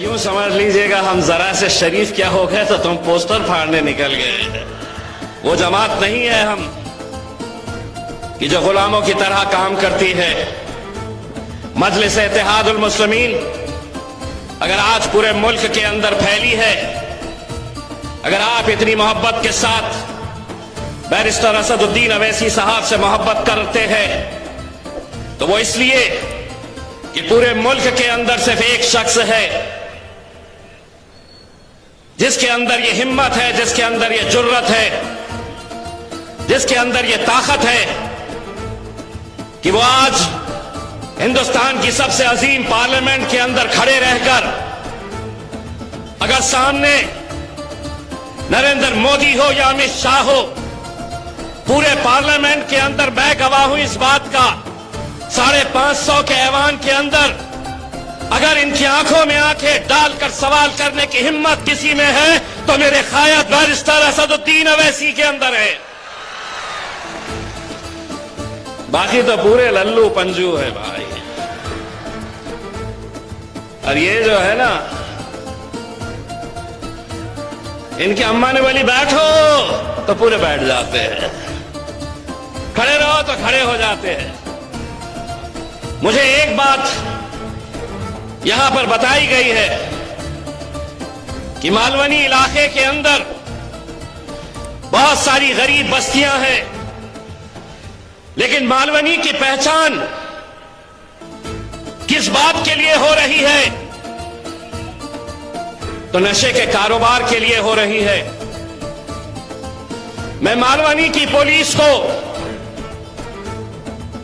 یوں سمجھ لیجئے گا ہم ذرا سے شریف کیا ہو گئے تو تم پوسٹر پھاڑنے نکل گئے. وہ جماعت نہیں ہے ہم کہ جو غلاموں کی طرح کام کرتی ہے. مجلس اتحاد المسلمین اگر آج پورے ملک کے اندر پھیلی ہے، اگر آپ اتنی محبت کے ساتھ بیرسٹر اسد الدین اویسی صاحب سے محبت کرتے ہیں تو وہ اس لیے کہ پورے ملک کے اندر صرف ایک شخص ہے جس کے اندر یہ ہمت ہے، جس کے اندر یہ جرت ہے، جس کے اندر یہ طاقت ہے کہ وہ آج ہندوستان کی سب سے عظیم پارلیمنٹ کے اندر کھڑے رہ کر اگر سامنے نریندر مودی ہو یا امت شاہ ہو، پورے پارلیمنٹ کے اندر میں گواہ ہوں اس بات کا، 550 کے ایوان کے اندر اگر ان کی آنکھوں میں آنکھیں ڈال کر سوال کرنے کی ہمت کسی میں ہے تو میرے قائد بیرسٹر اسد الدین اویسی کے اندر ہے. باقی تو پورے للو پنجو ہے بھائی. اور یہ جو ہے نا، ان کی اماں نے بولی بیٹھو تو پورے بیٹھ جاتے ہیں، کھڑے رہو تو کھڑے ہو جاتے ہیں. مجھے ایک بات یہاں پر بتائی گئی ہے کہ مالونی علاقے کے اندر بہت ساری غریب بستیاں ہیں، لیکن مالونی کی پہچان کس بات کے لیے ہو رہی ہے؟ تو نشے کے کاروبار کے لیے ہو رہی ہے. میں مالونی کی پولیس کو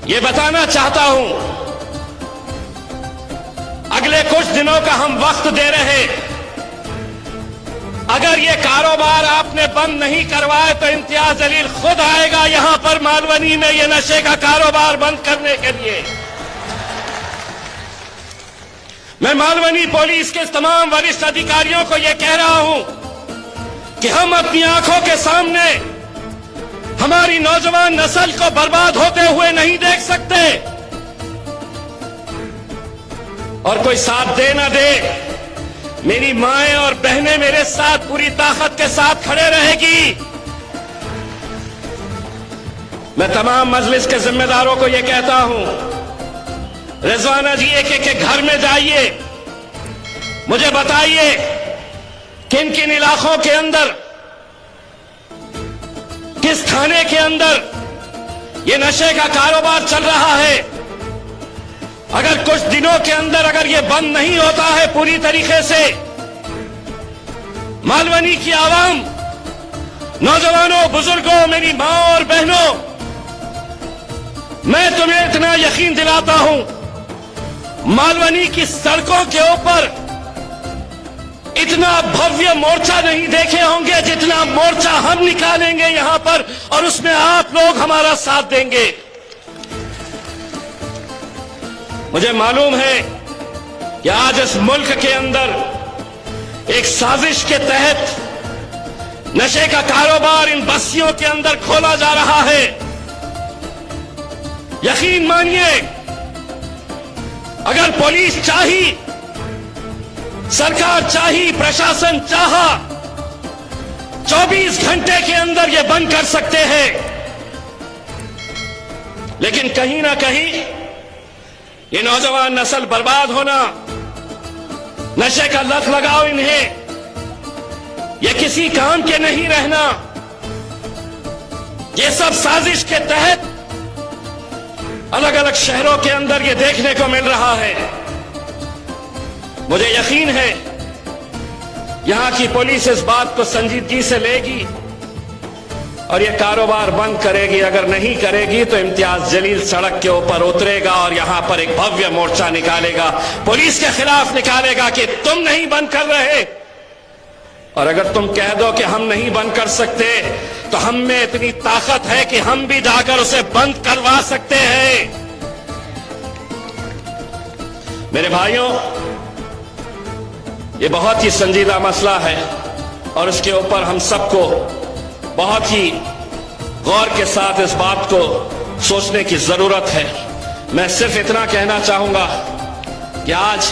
یہ بتانا چاہتا ہوں، اگلے کچھ دنوں کا ہم وقت دے رہے، اگر یہ کاروبار آپ نے بند نہیں کروائے تو امتیاز جلیل خود آئے گا یہاں پر مالونی میں یہ نشے کا کاروبار بند کرنے کے لیے. میں مالونی پولیس کے تمام وریشٹھ ادھیکاریوں کو یہ کہہ رہا ہوں کہ ہم اپنی آنکھوں کے سامنے ہماری نوجوان نسل کو برباد ہوتے ہوئے نہیں دیکھ سکتے، اور کوئی ساتھ دے نہ دے، میری مائیں اور بہنیں میرے ساتھ پوری طاقت کے ساتھ کھڑے رہے گی. میں تمام مجلس کے ذمہ داروں کو یہ کہتا ہوں، رضوانہ جی ایک ایک کے گھر میں جائیے، مجھے بتائیے کن کن علاقوں کے اندر، کس تھانے کے اندر یہ نشے کا کاروبار چل رہا ہے. اگر کچھ دنوں کے اندر اگر یہ بند نہیں ہوتا ہے پوری طریقے سے، مالونی کی عوام، نوجوانوں، بزرگوں، میری ماں اور بہنوں، میں تمہیں اتنا یقین دلاتا ہوں، مالونی کی سڑکوں کے اوپر اتنا بھویہ مورچہ نہیں دیکھے ہوں گے جتنا مورچہ ہم نکالیں گے یہاں پر، اور اس میں آپ لوگ ہمارا ساتھ دیں گے. مجھے معلوم ہے کہ آج اس ملک کے اندر ایک سازش کے تحت نشے کا کاروبار ان بستیوں کے اندر کھولا جا رہا ہے. یقین مانیے، اگر پولیس چاہی، سرکار چاہی، پرشاسن چاہا، 24 گھنٹے کے اندر یہ بند کر سکتے ہیں، لیکن کہیں نہ کہیں یہ نوجوان نسل برباد ہونا، نشے کا لت لگاؤ انہیں، یہ کسی کام کے نہیں رہنا، یہ سب سازش کے تحت الگ الگ شہروں کے اندر یہ دیکھنے کو مل رہا ہے. مجھے یقین ہے یہاں کی پولیس اس بات کو سنجیدگی سے لے گی اور یہ کاروبار بند کرے گی. اگر نہیں کرے گی تو امتیاز جلیل سڑک کے اوپر اترے گا اور یہاں پر ایک بھویہ مورچہ نکالے گا، پولیس کے خلاف نکالے گا کہ تم نہیں بند کر رہے، اور اگر تم کہہ دو کہ ہم نہیں بند کر سکتے تو ہم میں اتنی طاقت ہے کہ ہم بھی جا کر اسے بند کروا سکتے ہیں. میرے بھائیوں، یہ بہت ہی سنجیدہ مسئلہ ہے اور اس کے اوپر ہم سب کو بہت ہی غور کے ساتھ اس بات کو سوچنے کی ضرورت ہے. میں صرف اتنا کہنا چاہوں گا کہ آج